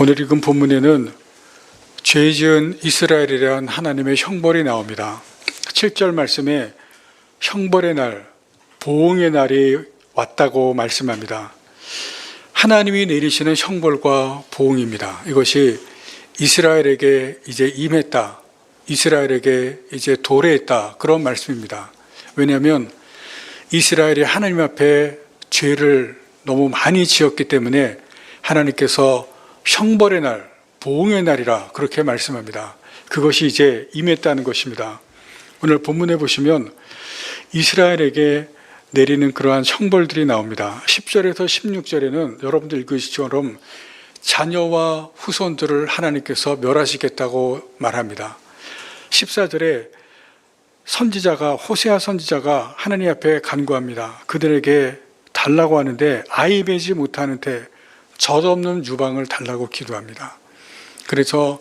오늘 읽은 본문에는 죄 지은 이스라엘에 대한 하나님의 형벌이 나옵니다. 7절 말씀에 형벌의 날, 보응의 날이 왔다고 말씀합니다. 하나님이 내리시는 형벌과 보응입니다. 이것이 이스라엘에게 이제 임했다, 이스라엘에게 이제 도래했다, 그런 말씀입니다. 왜냐하면 이스라엘이 하나님 앞에 죄를 너무 많이 지었기 때문에 하나님께서 형벌의 날, 보응의 날이라 그렇게 말씀합니다. 그것이 이제 임했다는 것입니다. 오늘 본문에 보시면 이스라엘에게 내리는 그러한 형벌들이 나옵니다. 10절에서 16절에는 여러분들 읽으시처럼 자녀와 후손들을 하나님께서 멸하시겠다고 말합니다. 14절에 선지자가, 호세아 선지자가 하나님 앞에 간구합니다. 그들에게 달라고 하는데 아이 베지 못하는 태 젖없는 유방을 달라고 기도합니다. 그래서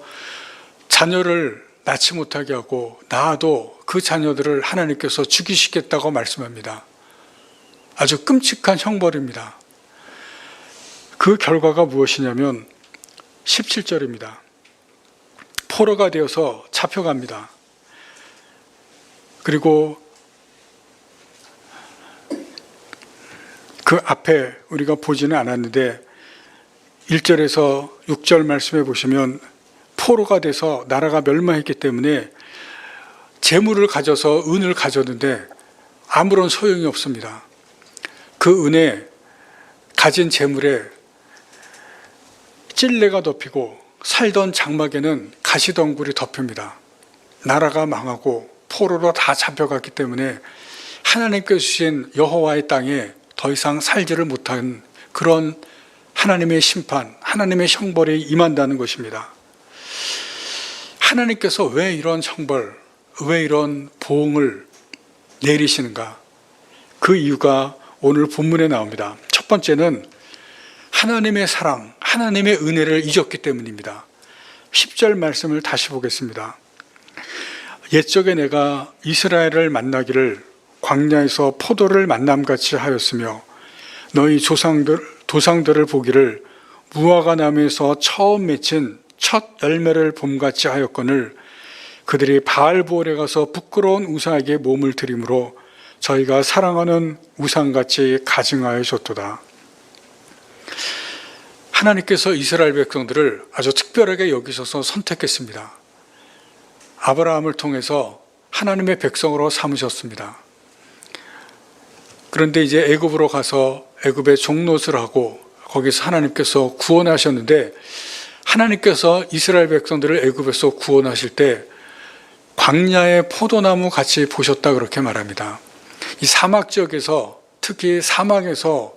자녀를 낳지 못하게 하고 낳아도 그 자녀들을 하나님께서 죽이시겠다고 말씀합니다. 아주 끔찍한 형벌입니다. 그 결과가 무엇이냐면 17절입니다. 포로가 되어서 잡혀갑니다. 그리고 그 앞에 우리가 보지는 않았는데 1절에서 6절 말씀해 보시면 포로가 돼서 나라가 멸망했기 때문에 재물을 가져서 은을 가졌는데 아무런 소용이 없습니다. 그 은에 가진 재물에 찔레가 덮이고 살던 장막에는 가시덩굴이 덮입니다. 나라가 망하고 포로로 다 잡혀갔기 때문에 하나님께서 주신 여호와의 땅에 더 이상 살지를 못한 그런 하나님의 심판, 하나님의 형벌이 임한다는 것입니다. 하나님께서 왜 이런 형벌, 왜 이런 보응을 내리시는가? 그 이유가 오늘 본문에 나옵니다. 첫 번째는 하나님의 사랑, 하나님의 은혜를 잊었기 때문입니다. 10절 말씀을 다시 보겠습니다. 옛적에 내가 이스라엘을 만나기를 광야에서 포도를 만남같이 하였으며 너희 조상들을 보기를 무화과 나무에서 처음 맺힌 첫 열매를 봄같이 하였거늘 그들이 바알보올에 가서 부끄러운 우상에게 몸을 들이므로 저희가 사랑하는 우상같이 가증하여 줬도다. 하나님께서 이스라엘 백성들을 아주 특별하게 여기셔서 선택했습니다. 아브라함을 통해서 하나님의 백성으로 삼으셨습니다. 그런데 이제 애굽으로 가서 애굽의 종노릇을 하고 거기서 하나님께서 구원하셨는데 하나님께서 이스라엘 백성들을 애굽에서 구원하실 때 광야의 포도나무 같이 보셨다 그렇게 말합니다. 이 사막 지역에서, 특히 사막에서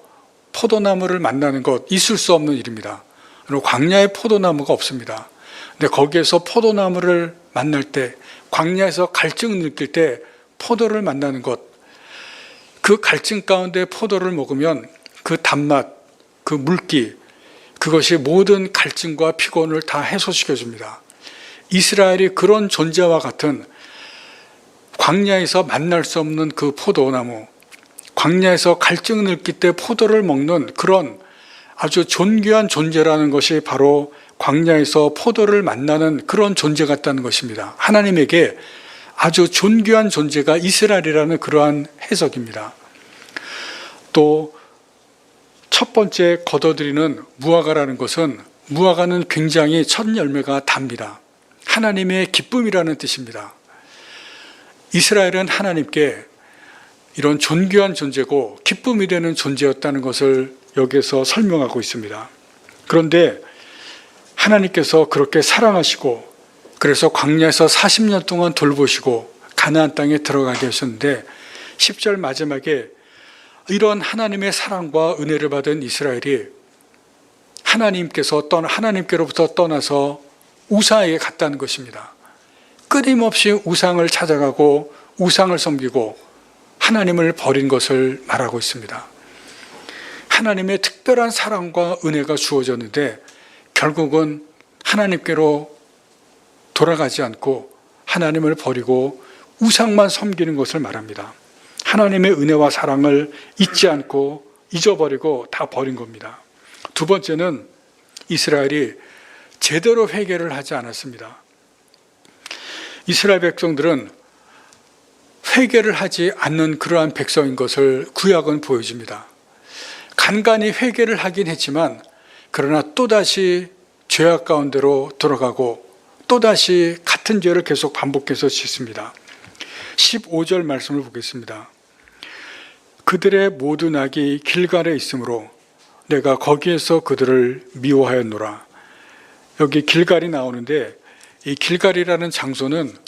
포도나무를 만나는 것 있을 수 없는 일입니다. 그리고 광야에 포도나무가 없습니다. 근데 거기에서 포도나무를 만날 때, 광야에서 갈증을 느낄 때 포도를 만나는 것, 그 갈증 가운데 포도를 먹으면 그 단맛, 그 물기, 그것이 모든 갈증과 피곤을 다 해소시켜줍니다. 이스라엘이 그런 존재와 같은 광야에서 만날 수 없는 그 포도나무, 광야에서 갈증을 느낄 때 포도를 먹는 그런 아주 존귀한 존재라는 것이 바로 광야에서 포도를 만나는 그런 존재 같다는 것입니다. 하나님에게 아주 존귀한 존재가 이스라엘이라는 그러한 해석입니다. 또 첫 번째 거둬들이는 무화과라는 것은 무화과는 굉장히 첫 열매가 답니다. 하나님의 기쁨이라는 뜻입니다. 이스라엘은 하나님께 이런 존귀한 존재고 기쁨이 되는 존재였다는 것을 여기에서 설명하고 있습니다. 그런데 하나님께서 그렇게 사랑하시고 그래서 광야에서 40년 동안 돌보시고 가나안 땅에 들어가게 하셨는데 10절 마지막에 이런 하나님의 사랑과 은혜를 받은 이스라엘이 하나님께로부터 떠나서 우상에게 갔다는 것입니다. 끊임없이 우상을 찾아가고 우상을 섬기고 하나님을 버린 것을 말하고 있습니다. 하나님의 특별한 사랑과 은혜가 주어졌는데 결국은 하나님께로 돌아가지 않고 하나님을 버리고 우상만 섬기는 것을 말합니다. 하나님의 은혜와 사랑을 잊지 않고 잊어버리고 다 버린 겁니다. 두 번째는 이스라엘이 제대로 회개를 하지 않았습니다. 이스라엘 백성들은 회개를 하지 않는 그러한 백성인 것을 구약은 보여줍니다. 간간히 회개를 하긴 했지만 그러나 또다시 죄악 가운데로 들어가고 또다시 같은 죄를 계속 반복해서 짓습니다. 15절 말씀을 보겠습니다. 그들의 모든 악이 길갈에 있으므로 내가 거기에서 그들을 미워하였노라. 여기 길갈이 나오는데 이 길갈이라는 장소는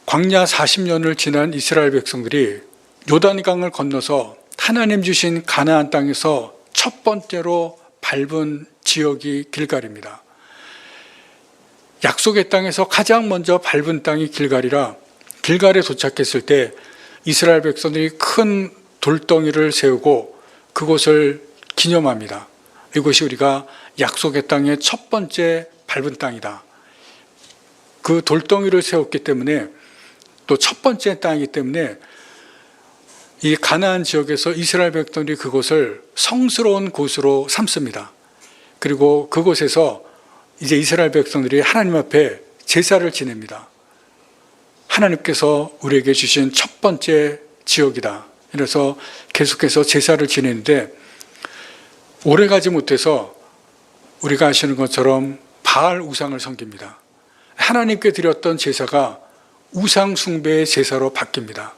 광야 40년을 지난 이스라엘 백성들이 요단강을 건너서 하나님 주신 가나안 땅에서 첫 번째로 밟은 지역이 길갈입니다. 약속의 땅에서 가장 먼저 밟은 땅이 길갈이라 길갈에 도착했을 때 이스라엘 백성들이 큰 돌덩이를 세우고 그곳을 기념합니다. 이것이 우리가 약속의 땅의 첫 번째 밟은 땅이다. 그 돌덩이를 세웠기 때문에 또 첫 번째 땅이기 때문에 이 가나안 지역에서 이스라엘 백성들이 그곳을 성스러운 곳으로 삼습니다. 그리고 그곳에서 이제 이스라엘 백성들이 하나님 앞에 제사를 지냅니다. 하나님께서 우리에게 주신 첫 번째 지역이다. 그래서 계속해서 제사를 지내는데 오래가지 못해서 우리가 아시는 것처럼 바알 우상을 섬깁니다. 하나님께 드렸던 제사가 우상 숭배의 제사로 바뀝니다.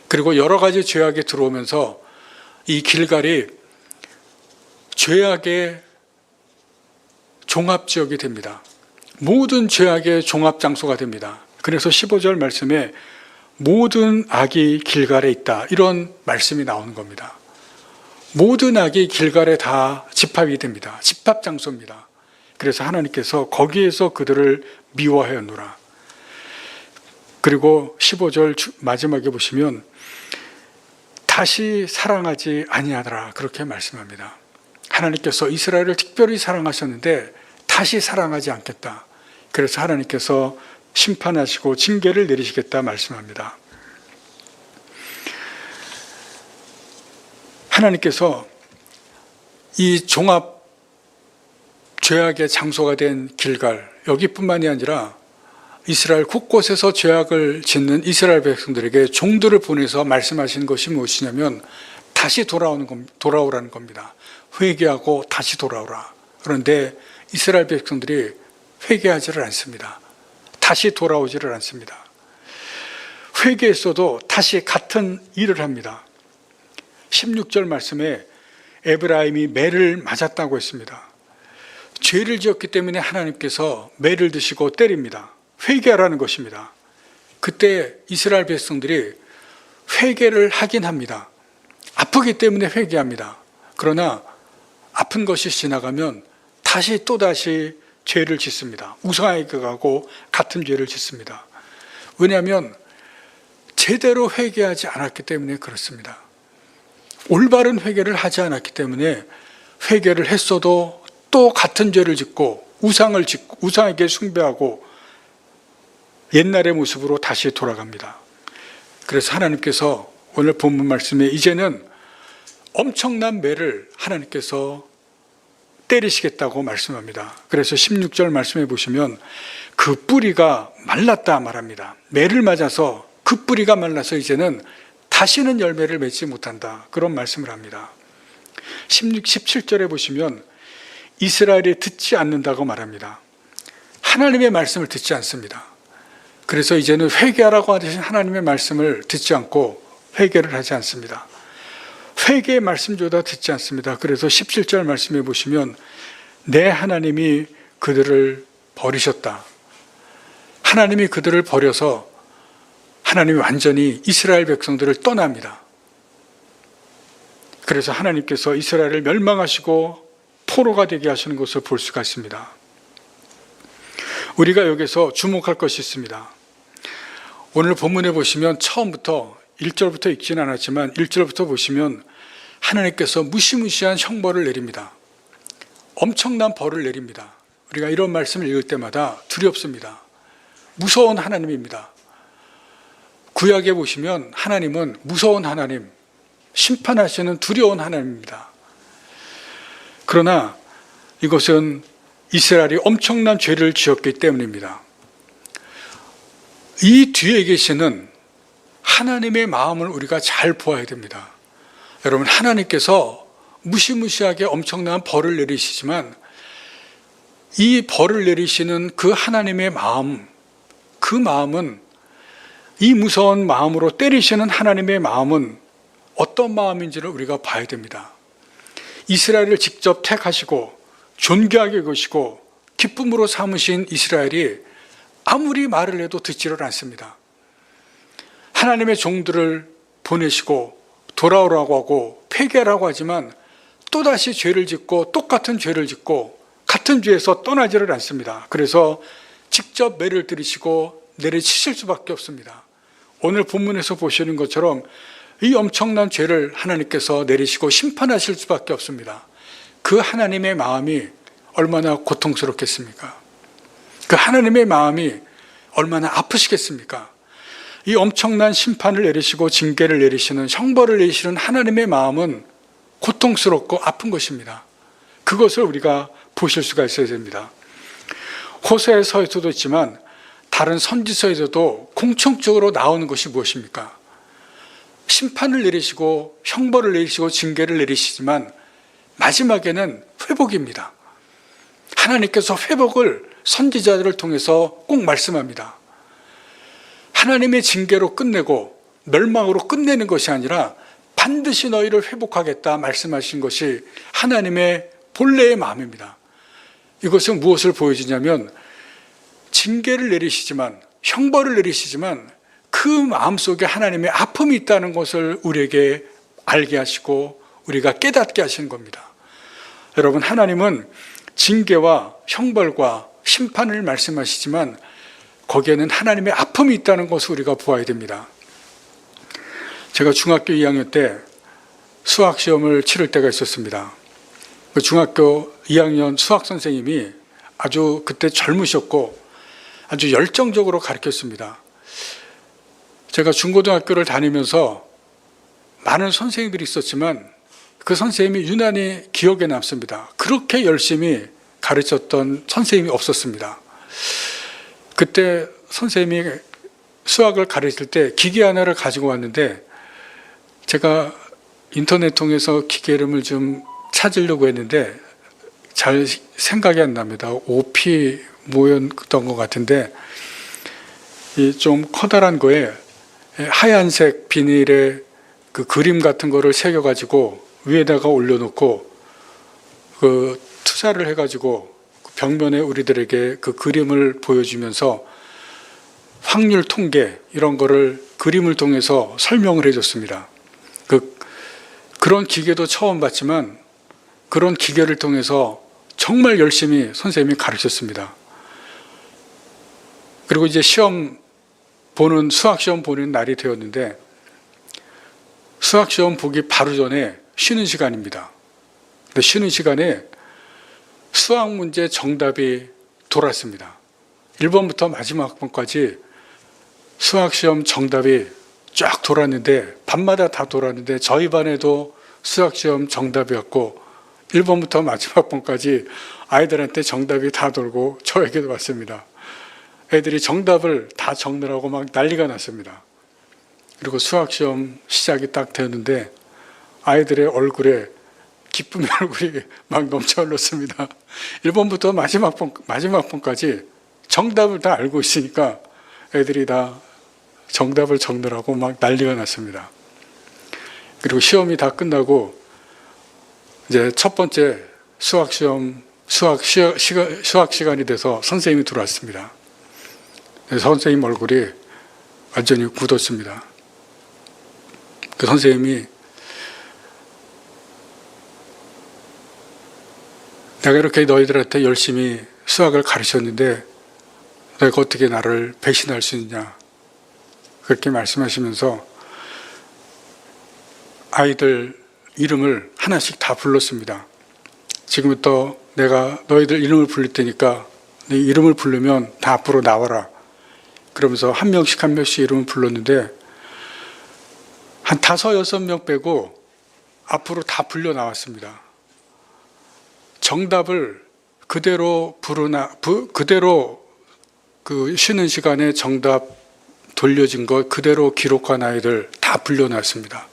그리고 여러 가지 죄악이 들어오면서 이 길갈이 죄악의 종합지역이 됩니다. 모든 죄악의 종합장소가 됩니다. 그래서 15절 말씀에 모든 악이 길갈에 있다. 이런 말씀이 나오는 겁니다. 모든 악이 길갈에 다 집합이 됩니다. 집합장소입니다. 그래서 하나님께서 거기에서 그들을 미워하였노라. 그리고 15절 마지막에 보시면 다시 사랑하지 아니하더라. 그렇게 말씀합니다. 하나님께서 이스라엘을 특별히 사랑하셨는데 다시 사랑하지 않겠다. 그래서 하나님께서 심판하시고 징계를 내리시겠다 말씀합니다. 하나님께서 이 종합 죄악의 장소가 된 길갈, 여기뿐만이 아니라 이스라엘 곳곳에서 죄악을 짓는 이스라엘 백성들에게 종들을 보내서 말씀하신 것이 무엇이냐면 다시 돌아오라는 겁니다. 회개하고 다시 돌아오라. 그런데 이스라엘 백성들이 회개하지를 않습니다. 다시 돌아오지를 않습니다. 회개했어도 다시 같은 일을 합니다. 16절 말씀에 에브라임이 매를 맞았다고 했습니다. 죄를 지었기 때문에 하나님께서 매를 드시고 때립니다. 회개하라는 것입니다. 그때 이스라엘 백성들이 회개를 하긴 합니다. 아프기 때문에 회개합니다. 그러나 아픈 것이 지나가면 다시 또다시 죄를 짓습니다. 우상에게 가고 같은 죄를 짓습니다. 왜냐하면 제대로 회개하지 않았기 때문에 그렇습니다. 올바른 회개를 하지 않았기 때문에 회개를 했어도 또 같은 죄를 짓고 우상을 짓고 우상에게 숭배하고 옛날의 모습으로 다시 돌아갑니다. 그래서 하나님께서 오늘 본문 말씀에 이제는 엄청난 매를 하나님께서 때리시겠다고 말씀합니다. 그래서 16절 말씀해 보시면 그 뿌리가 말랐다 말합니다. 매를 맞아서 그 뿌리가 말라서 이제는 다시는 열매를 맺지 못한다. 그런 말씀을 합니다. 17절에 보시면 이스라엘이 듣지 않는다고 말합니다. 하나님의 말씀을 듣지 않습니다. 그래서 이제는 회개하라고 하신 하나님의 말씀을 듣지 않고 회개를 하지 않습니다. 회개의 말씀조차 듣지 않습니다. 그래서 17절 말씀해 보시면 내 하나님이 그들을 버리셨다. 하나님이 그들을 버려서 하나님이 완전히 이스라엘 백성들을 떠납니다. 그래서 하나님께서 이스라엘을 멸망하시고 포로가 되게 하시는 것을 볼 수가 있습니다. 우리가 여기서 주목할 것이 있습니다. 오늘 본문에 보시면 처음부터 1절부터 읽지는 않았지만 1절부터 보시면 하나님께서 무시무시한 형벌을 내립니다. 엄청난 벌을 내립니다. 우리가 이런 말씀을 읽을 때마다 두렵습니다. 무서운 하나님입니다. 구약에 보시면 하나님은 무서운 하나님, 심판하시는 두려운 하나님입니다. 그러나 이것은 이스라엘이 엄청난 죄를 지었기 때문입니다. 이 뒤에 계시는 하나님의 마음을 우리가 잘 보아야 됩니다. 여러분, 하나님께서 무시무시하게 엄청난 벌을 내리시지만 이 벌을 내리시는 그 하나님의 마음, 그 마음은, 이 무서운 마음으로 때리시는 하나님의 마음은 어떤 마음인지를 우리가 봐야 됩니다. 이스라엘을 직접 택하시고 존귀하게 여기시고 기쁨으로 삼으신 이스라엘이 아무리 말을 해도 듣지를 않습니다. 하나님의 종들을 보내시고 돌아오라고 하고 폐기하라고 하지만 또다시 죄를 짓고 똑같은 죄를 짓고 같은 죄에서 떠나지를 않습니다. 그래서 직접 매를 들이시고 내리치실 수밖에 없습니다. 오늘 본문에서 보시는 것처럼 이 엄청난 죄를 하나님께서 내리시고 심판하실 수밖에 없습니다. 그 하나님의 마음이 얼마나 고통스럽겠습니까? 그 하나님의 마음이 얼마나 아프시겠습니까? 이 엄청난 심판을 내리시고 징계를 내리시는, 형벌을 내리시는 하나님의 마음은 고통스럽고 아픈 것입니다. 그것을 우리가 보실 수가 있어야 됩니다. 호세아서에서도 있지만 다른 선지서에서도 공통적으로 나오는 것이 무엇입니까? 심판을 내리시고 형벌을 내리시고 징계를 내리시지만 마지막에는 회복입니다. 하나님께서 회복을 선지자들을 통해서 꼭 말씀합니다. 하나님의 징계로 끝내고 멸망으로 끝내는 것이 아니라 반드시 너희를 회복하겠다 말씀하신 것이 하나님의 본래의 마음입니다. 이것은 무엇을 보여주냐면 징계를 내리시지만, 형벌을 내리시지만 그 마음속에 하나님의 아픔이 있다는 것을 우리에게 알게 하시고 우리가 깨닫게 하시는 겁니다. 여러분, 하나님은 징계와 형벌과 심판을 말씀하시지만 거기에는 하나님의 아픔이 있다는 것을 우리가 보아야 됩니다. 제가 중학교 2학년 때 수학시험을 치를 때가 있었습니다. 그 중학교 2학년 수학 선생님이 아주 그때 젊으셨고 아주 열정적으로 가르쳤습니다. 제가 중고등학교를 다니면서 많은 선생님들이 있었지만 그 선생님이 유난히 기억에 남습니다. 그렇게 열심히 가르쳤던 선생님이 없었습니다. 그때 선생님이 수학을 가르칠 때 기계 하나를 가지고 왔는데 제가 인터넷 통해서 기계 이름을 좀 찾으려고 했는데 잘 생각이 안 납니다. OP 뭐였던 것 같은데 좀 커다란 거에 하얀색 비닐에 그 그림 같은 거를 새겨가지고 위에다가 올려놓고 그 투사를 해가지고 벽면에 우리들에게 그 그림을 보여주면서 확률 통계 이런 거를 그림을 통해서 설명을 해줬습니다. 그런 기계도 처음 봤지만 그런 기계를 통해서 정말 열심히 선생님이 가르쳤습니다. 그리고 이제 수학 시험 보는 날이 되었는데 수학 시험 보기 바로 전에 쉬는 시간입니다. 근데 쉬는 시간에 수학 문제 정답이 돌았습니다. 1번부터 마지막 번까지 수학 시험 정답이 쫙 돌았는데 밤마다 다 돌았는데 저희 반에도 수학 시험 정답이었고 1번부터 마지막 번까지 아이들한테 정답이 다 돌고 저에게도 왔습니다. 애들이 정답을 다 적느라고 막 난리가 났습니다. 그리고 수학 시험 시작이 딱 되었는데 아이들의 얼굴에 기쁨의 얼굴이 막 넘쳐 흘렀습니다. 1번부터 마지막 번까지 정답을 다 알고 있으니까 애들이 다 정답을 적느라고 막 난리가 났습니다. 그리고 시험이 다 끝나고 이제 첫 번째 수학 시간이 돼서 선생님이 들어왔습니다. 선생님 얼굴이 완전히 굳었습니다. 그 선생님이 내가 이렇게 너희들한테 열심히 수학을 가르쳤는데 너희가 어떻게 나를 배신할 수 있냐 그렇게 말씀하시면서 아이들 이름을 하나씩 다 불렀습니다. 지금부터 내가 너희들 이름을 부를 테니까 네 이름을 부르면 다 앞으로 나와라. 그러면서 한 명씩 이름을 불렀는데 한 5, 6명 빼고 앞으로 다 불려 나왔습니다. 정답을 그대로 그대로 그 쉬는 시간에 정답 돌려진 거 그대로 기록한 아이들 다 불려놨습니다.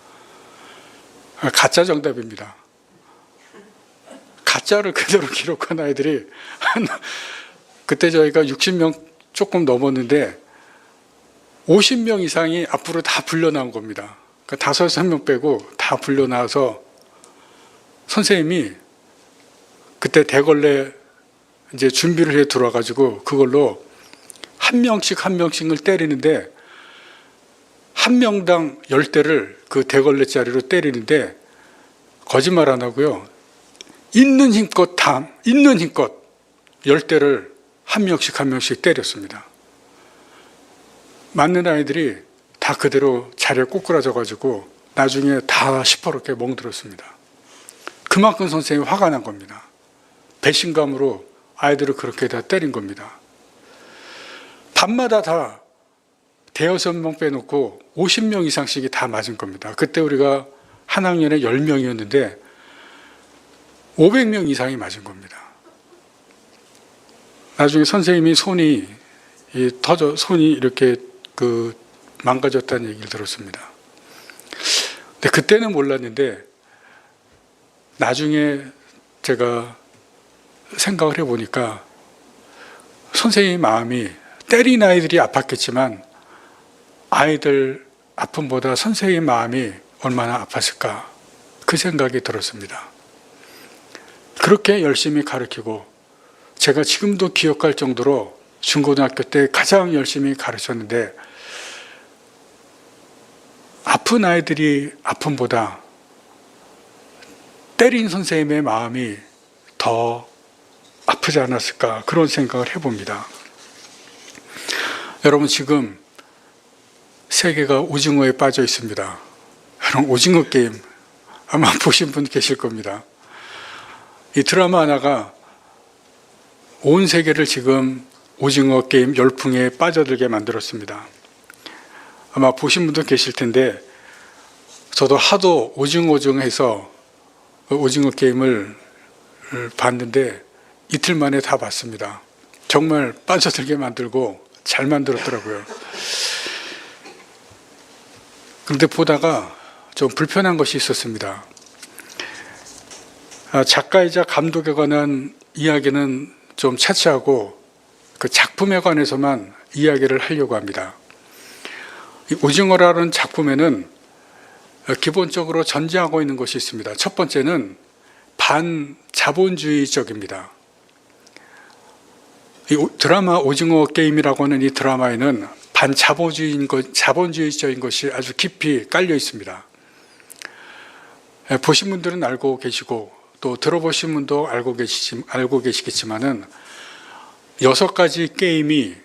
가짜 정답입니다. 가짜를 그대로 기록한 아이들이 그때 저희가 60명 조금 넘었는데 50명 이상이 앞으로 다 불려나온 겁니다. 그러니까 5명 빼고 다 불려나와서 선생님이 그때 대걸레 이제 준비를 해 들어와가지고 그걸로 한 명씩을 때리는데 한 명당 10대를 그 대걸레짜리로 때리는데 거짓말 안 하고요. 있는 힘껏 10대를 한 명씩 때렸습니다. 맞는 아이들이 다 그대로 자리에 꼬꾸라져가지고 나중에 다 시퍼렇게 멍들었습니다. 그만큼 선생님이 화가 난 겁니다. 배신감으로 아이들을 그렇게 다 때린 겁니다. 밤마다 다 대여섯 명 빼놓고 50명 이상씩이 다 맞은 겁니다. 그때 우리가 한 학년에 10명이었는데 500명 이상이 맞은 겁니다. 나중에 선생님이 손이 이렇게 망가졌다는 얘기를 들었습니다. 근데 그때는 몰랐는데 나중에 제가 생각을 해보니까 선생님 마음이 때린 아이들이 아팠겠지만 아이들 아픔보다 선생님 마음이 얼마나 아팠을까 그 생각이 들었습니다. 그렇게 열심히 가르치고 제가 지금도 기억할 정도로 중고등학교 때 가장 열심히 가르쳤는데 아픈 아이들이 아픔보다 때린 선생님의 마음이 더 아프지 않았을까 그런 생각을 해봅니다. 여러분 지금 세계가 오징어에 빠져 있습니다. 여러분 오징어 게임 아마 보신 분 계실 겁니다. 이 드라마 하나가 온 세계를 지금 오징어 게임 열풍에 빠져들게 만들었습니다. 아마 보신 분도 계실 텐데 저도 하도 오징어해서 오징어 게임을 봤는데 이틀 만에 다 봤습니다. 정말 빠져들게 만들고 잘 만들었더라고요. 그런데 보다가 좀 불편한 것이 있었습니다. 작가이자 감독에 관한 이야기는 좀 차치하고 그 작품에 관해서만 이야기를 하려고 합니다. 이 오징어라는 작품에는 기본적으로 전제하고 있는 것이 있습니다. 첫 번째는 반자본주의적입니다. 이 드라마 오징어 게임이라고 하는 이 드라마에는 자본주의적인 것이 아주 깊이 깔려 있습니다. 보신 분들은 알고 계시고 또 들어보신 분도 알고 계시겠지만은 6가지 게임이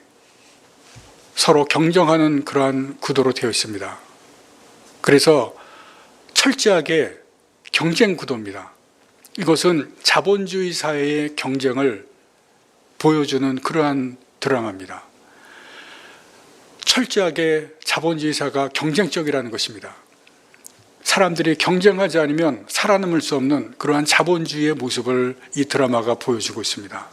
서로 경쟁하는 그러한 구도로 되어 있습니다. 그래서 철저하게 경쟁 구도입니다. 이것은 자본주의 사회의 경쟁을 보여주는 그러한 드라마입니다. 철저하게 자본주의 사회가 경쟁적이라는 것입니다. 사람들이 경쟁하지 않으면 살아남을 수 없는 그러한 자본주의의 모습을 이 드라마가 보여주고 있습니다.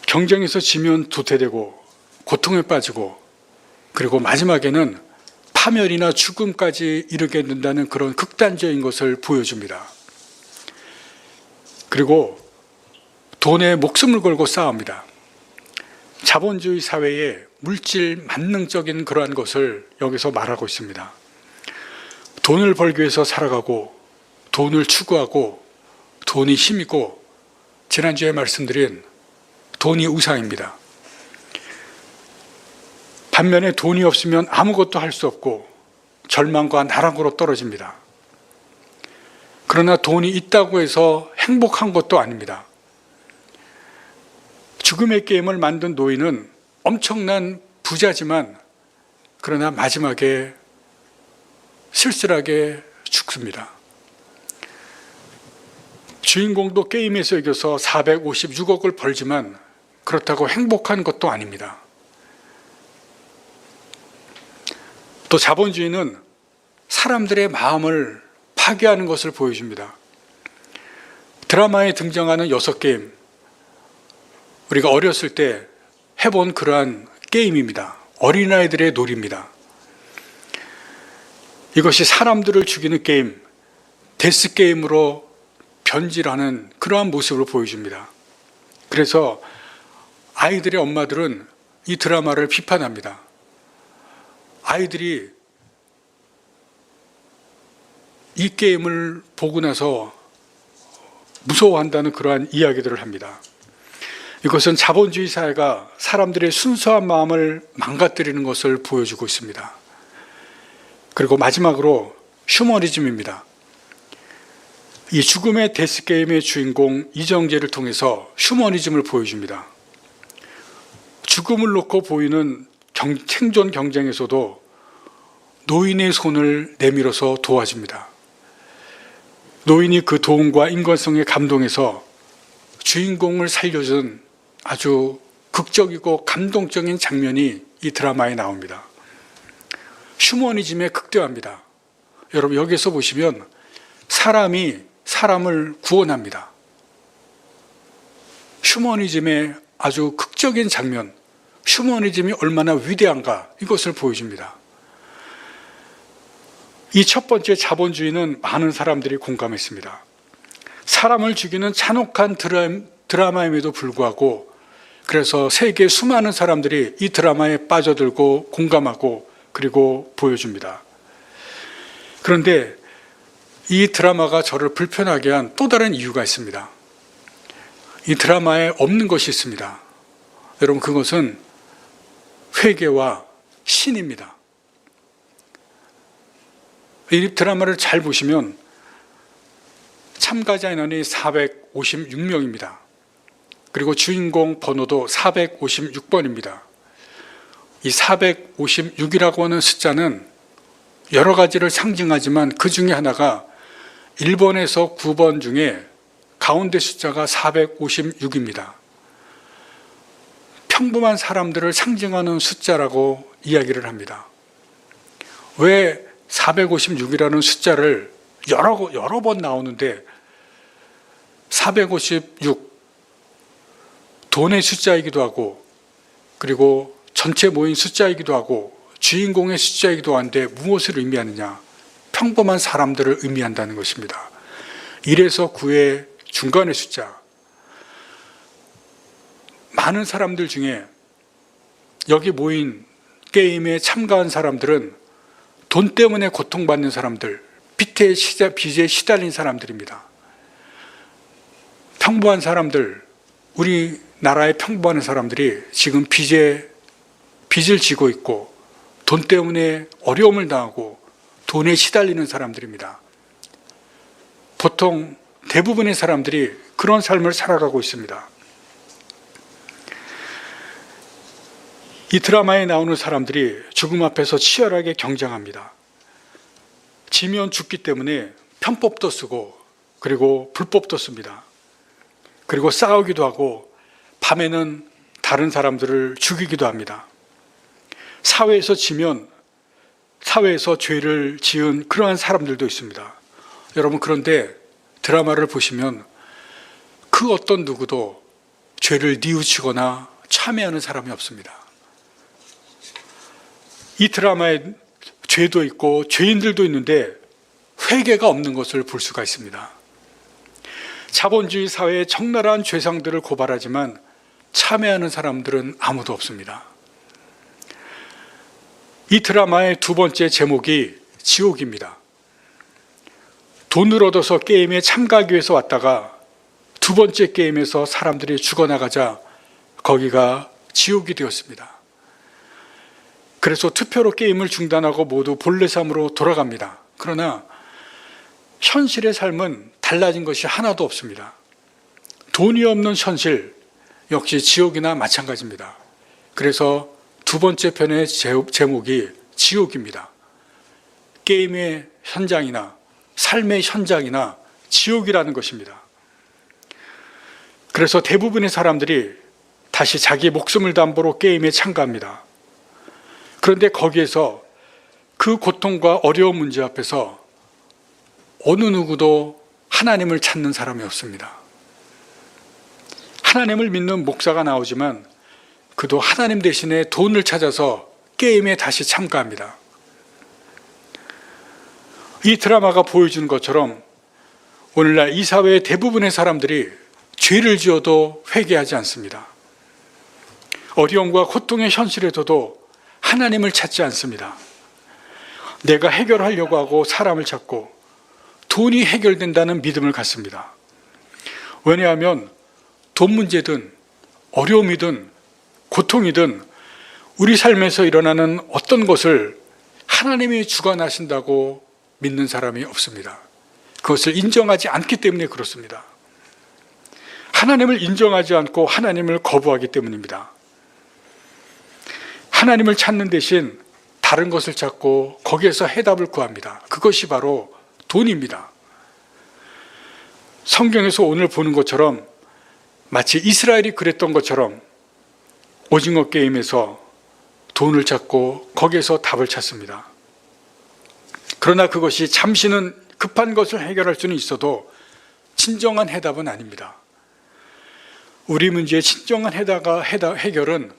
경쟁에서 지면 도태되고 고통에 빠지고 그리고 마지막에는 파멸이나 죽음까지 이르게 된다는 그런 극단적인 것을 보여줍니다. 그리고 돈에 목숨을 걸고 싸웁니다. 자본주의 사회의 물질 만능적인 그러한 것을 여기서 말하고 있습니다. 돈을 벌기 위해서 살아가고 돈을 추구하고 돈이 힘이고 지난주에 말씀드린 돈이 우상입니다. 반면에 돈이 없으면 아무것도 할 수 없고 절망과 나락으로 떨어집니다. 그러나 돈이 있다고 해서 행복한 것도 아닙니다. 죽음의 게임을 만든 노인은 엄청난 부자지만 그러나 마지막에 쓸쓸하게 죽습니다. 주인공도 게임에서 이겨서 456억을 벌지만 그렇다고 행복한 것도 아닙니다. 또 자본주의는 사람들의 마음을 파괴하는 것을 보여줍니다. 드라마에 등장하는 6게임, 우리가 어렸을 때 해본 그러한 게임입니다. 어린아이들의 놀이입니다. 이것이 사람들을 죽이는 게임, 데스게임으로 변질하는 그러한 모습을 보여줍니다. 그래서 아이들의 엄마들은 이 드라마를 비판합니다. 아이들이 이 게임을 보고 나서 무서워한다는 그러한 이야기들을 합니다. 이것은 자본주의 사회가 사람들의 순수한 마음을 망가뜨리는 것을 보여주고 있습니다. 그리고 마지막으로 휴머니즘입니다. 이 죽음의 데스게임의 주인공 이정재를 통해서 휴머니즘을 보여줍니다. 죽음을 놓고 보이는 생존 경쟁에서도 노인의 손을 내밀어서 도와줍니다. 노인이 그 도움과 인간성에 감동해서 주인공을 살려준 아주 극적이고 감동적인 장면이 이 드라마에 나옵니다. 휴머니즘의 극대화입니다. 여러분, 여기서 보시면 사람이 사람을 구원합니다. 휴머니즘의 아주 극적인 장면, 휴머니즘이 얼마나 위대한가, 이것을 보여줍니다. 이 첫 번째 자본주의는 많은 사람들이 공감했습니다. 사람을 죽이는 잔혹한 드라마임에도 불구하고, 그래서 세계 수많은 사람들이 이 드라마에 빠져들고 공감하고 그리고 보여줍니다. 그런데 이 드라마가 저를 불편하게 한 또 다른 이유가 있습니다. 이 드라마에 없는 것이 있습니다. 여러분, 그것은 회개와 신입니다. 이 드라마를 잘 보시면 참가자 인원이 456명입니다. 그리고 주인공 번호도 456번입니다. 이 456이라고 하는 숫자는 여러 가지를 상징하지만 그 중에 하나가 1번에서 9번 중에 가운데 숫자가 456입니다. 평범한 사람들을 상징하는 숫자라고 이야기를 합니다. 왜 456이라는 숫자를 여러 번 나오는데 456, 돈의 숫자이기도 하고 그리고 전체 모인 숫자이기도 하고 주인공의 숫자이기도 한데 무엇을 의미하느냐? 평범한 사람들을 의미한다는 것입니다. 1에서 9의 중간의 숫자. 많은 사람들 중에 여기 모인 게임에 참가한 사람들은 돈 때문에 고통받는 사람들, 빚에 시달린 사람들입니다. 평범한 사람들, 우리나라의 평범한 사람들이 지금 빚을 지고 있고 돈 때문에 어려움을 당하고 돈에 시달리는 사람들입니다. 보통 대부분의 사람들이 그런 삶을 살아가고 있습니다. 이 드라마에 나오는 사람들이 죽음 앞에서 치열하게 경쟁합니다. 지면 죽기 때문에 편법도 쓰고 그리고 불법도 씁니다. 그리고 싸우기도 하고 밤에는 다른 사람들을 죽이기도 합니다. 사회에서 지면 사회에서 죄를 지은 그러한 사람들도 있습니다. 여러분, 그런데 드라마를 보시면 그 어떤 누구도 죄를 뉘우치거나 참회하는 사람이 없습니다. 이 드라마에 죄도 있고 죄인들도 있는데 회개가 없는 것을 볼 수가 있습니다. 자본주의 사회의 적나라한 죄상들을 고발하지만 참회하는 사람들은 아무도 없습니다. 이 드라마의 두 번째 제목이 지옥입니다. 돈을 얻어서 게임에 참가하기 위해서 왔다가 두 번째 게임에서 사람들이 죽어나가자 거기가 지옥이 되었습니다. 그래서 투표로 게임을 중단하고 모두 본래 삶으로 돌아갑니다. 그러나 현실의 삶은 달라진 것이 하나도 없습니다. 돈이 없는 현실 역시 지옥이나 마찬가지입니다. 그래서 두 번째 편의 제목이 지옥입니다. 게임의 현장이나 삶의 현장이나 지옥이라는 것입니다. 그래서 대부분의 사람들이 다시 자기 목숨을 담보로 게임에 참가합니다. 그런데 거기에서 그 고통과 어려운 문제 앞에서 어느 누구도 하나님을 찾는 사람이 없습니다. 하나님을 믿는 목사가 나오지만 그도 하나님 대신에 돈을 찾아서 게임에 다시 참가합니다. 이 드라마가 보여주는 것처럼 오늘날 이 사회의 대부분의 사람들이 죄를 지어도 회개하지 않습니다. 어려움과 고통의 현실에서도 하나님을 찾지 않습니다. 내가 해결하려고 하고 사람을 찾고 돈이 해결된다는 믿음을 갖습니다. 왜냐하면 돈 문제든 어려움이든 고통이든 우리 삶에서 일어나는 어떤 것을 하나님이 주관하신다고 믿는 사람이 없습니다. 그것을 인정하지 않기 때문에 그렇습니다. 하나님을 인정하지 않고 하나님을 거부하기 때문입니다. 하나님을 찾는 대신 다른 것을 찾고 거기에서 해답을 구합니다. 그것이 바로 돈입니다. 성경에서 오늘 보는 것처럼 마치 이스라엘이 그랬던 것처럼 오징어 게임에서 돈을 찾고 거기에서 답을 찾습니다. 그러나 그것이 잠시는 급한 것을 해결할 수는 있어도 진정한 해답은 아닙니다. 우리 문제의 진정한 해결은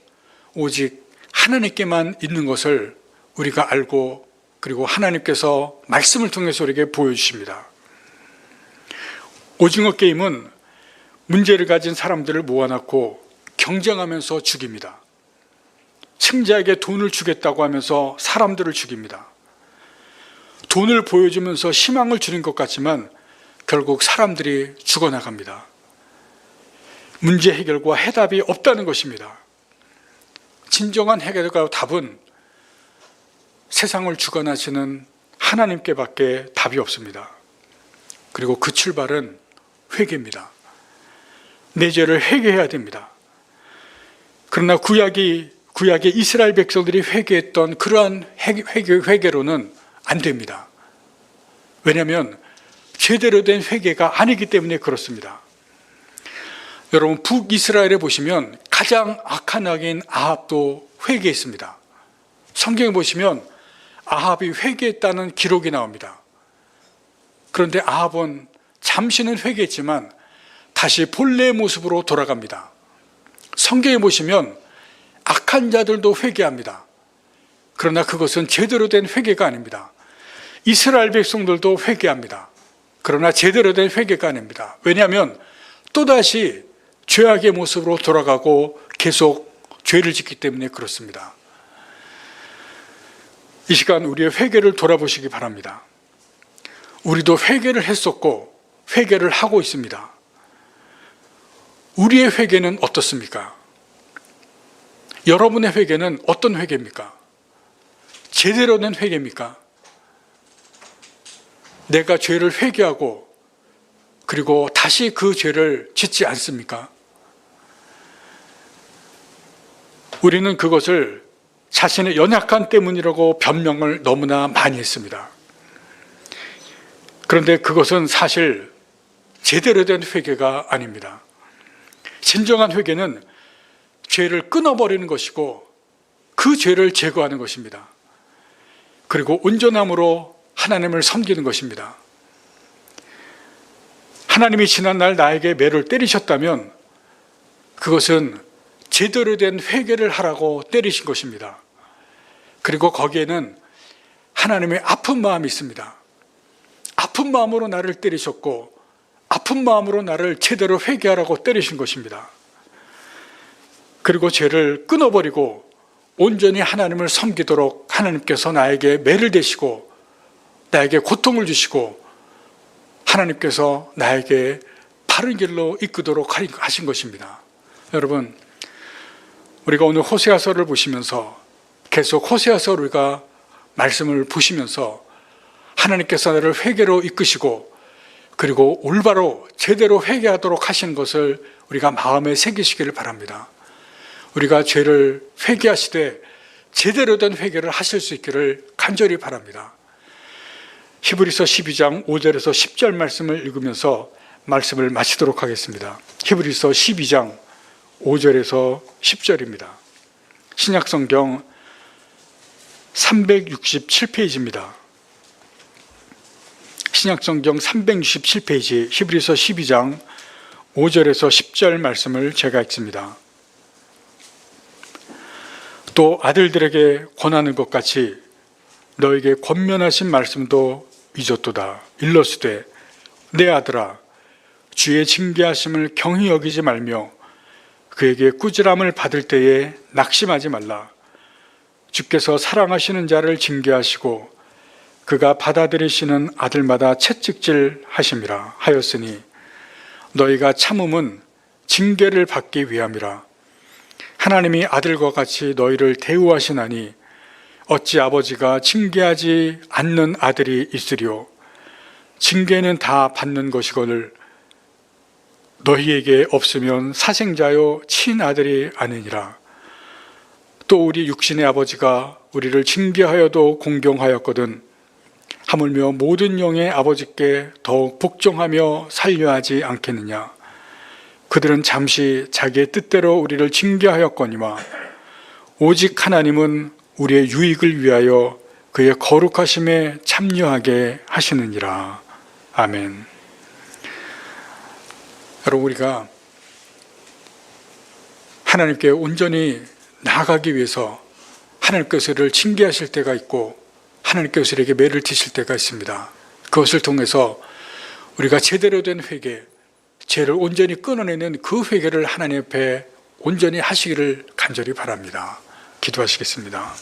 오직 하나님께만 있는 것을 우리가 알고 그리고 하나님께서 말씀을 통해서 우리에게 보여주십니다. 오징어 게임은 문제를 가진 사람들을 모아놓고 경쟁하면서 죽입니다. 승자에게 돈을 주겠다고 하면서 사람들을 죽입니다. 돈을 보여주면서 희망을 주는 것 같지만 결국 사람들이 죽어나갑니다. 문제 해결과 해답이 없다는 것입니다. 진정한 해결과 답은 세상을 주관하시는 하나님께밖에 답이 없습니다. 그리고 그 출발은 회개입니다. 내 죄를 회개해야 됩니다. 그러나 구약의 이스라엘 백성들이 회개했던 그러한 회개로는 안 됩니다. 왜냐하면 제대로 된 회개가 아니기 때문에 그렇습니다. 여러분, 북이스라엘에 보시면 가장 악한 왕인 아합도 회개했습니다. 성경에 보시면 아합이 회개했다는 기록이 나옵니다. 그런데 아합은 잠시는 회개했지만 다시 본래의 모습으로 돌아갑니다. 성경에 보시면 악한 자들도 회개합니다. 그러나 그것은 제대로 된 회개가 아닙니다. 이스라엘 백성들도 회개합니다. 그러나 제대로 된 회개가 아닙니다. 왜냐하면 또다시 죄악의 모습으로 돌아가고 계속 죄를 짓기 때문에 그렇습니다. 이 시간 우리의 회개를 돌아보시기 바랍니다. 우리도 회개를 했었고 회개를 하고 있습니다. 우리의 회개는 어떻습니까? 여러분의 회개는 어떤 회개입니까? 제대로 된 회개입니까? 내가 죄를 회개하고 그리고 다시 그 죄를 짓지 않습니까? 우리는 그것을 자신의 연약함 때문이라고 변명을 너무나 많이 했습니다. 그런데 그것은 사실 제대로 된 회개가 아닙니다. 진정한 회개는 죄를 끊어버리는 것이고 그 죄를 제거하는 것입니다. 그리고 온전함으로 하나님을 섬기는 것입니다. 하나님이 지난날 나에게 매를 때리셨다면 그것은 제대로 된 회개를 하라고 때리신 것입니다. 그리고 거기에는 하나님의 아픈 마음이 있습니다. 아픈 마음으로 나를 때리셨고 아픈 마음으로 나를 제대로 회개하라고 때리신 것입니다. 그리고 죄를 끊어버리고 온전히 하나님을 섬기도록 하나님께서 나에게 매를 대시고 나에게 고통을 주시고 하나님께서 나에게 바른 길로 이끄도록 하신 것입니다. 여러분, 우리가 오늘 호세아서를 보시면서 계속 호세아서 우리가 말씀을 보시면서 하나님께서 나를 회개로 이끄시고 그리고 올바로 제대로 회개하도록 하신 것을 우리가 마음에 새기시기를 바랍니다. 우리가 죄를 회개하시되 제대로 된 회개를 하실 수 있기를 간절히 바랍니다. 히브리서 12장 5절에서 10절 말씀을 읽으면서 말씀을 마치도록 하겠습니다. 히브리서 12장 5절에서 10절입니다. 신약성경 367페이지입니다. 신약성경 367페이지 히브리서 12장 5절에서 10절 말씀을 제가 읽습니다. 또 아들들에게 권하는 것 같이 너에게 권면하신 말씀도 잊었도다. 일러스되 내 아들아 주의 징계하심을 경히 여기지 말며 그에게 꾸지람을 받을 때에 낙심하지 말라. 주께서 사랑하시는 자를 징계하시고 그가 받아들이시는 아들마다 채찍질 하심이라 하였으니 너희가 참음은 징계를 받기 위함이라. 하나님이 아들과 같이 너희를 대우하시나니 어찌 아버지가 징계하지 않는 아들이 있으리요. 징계는 다 받는 것이거늘 너희에게 없으면 사생자요 친아들이 아니니라. 또 우리 육신의 아버지가 우리를 징계하여도 공경하였거든 하물며 모든 영의 아버지께 더욱 복종하며 살려하지 않겠느냐. 그들은 잠시 자기의 뜻대로 우리를 징계하였거니와 오직 하나님은 우리의 유익을 위하여 그의 거룩하심에 참여하게 하시느니라. 아멘. 여러분, 우리가 하나님께 온전히 나아가기 위해서 하나님께서 우리를 징계하실 때가 있고 하나님께서 우리에게 매를 티실 때가 있습니다. 그것을 통해서 우리가 제대로 된 회개, 죄를 온전히 끊어내는 그 회개를 하나님 앞에 온전히 하시기를 간절히 바랍니다. 기도하시겠습니다.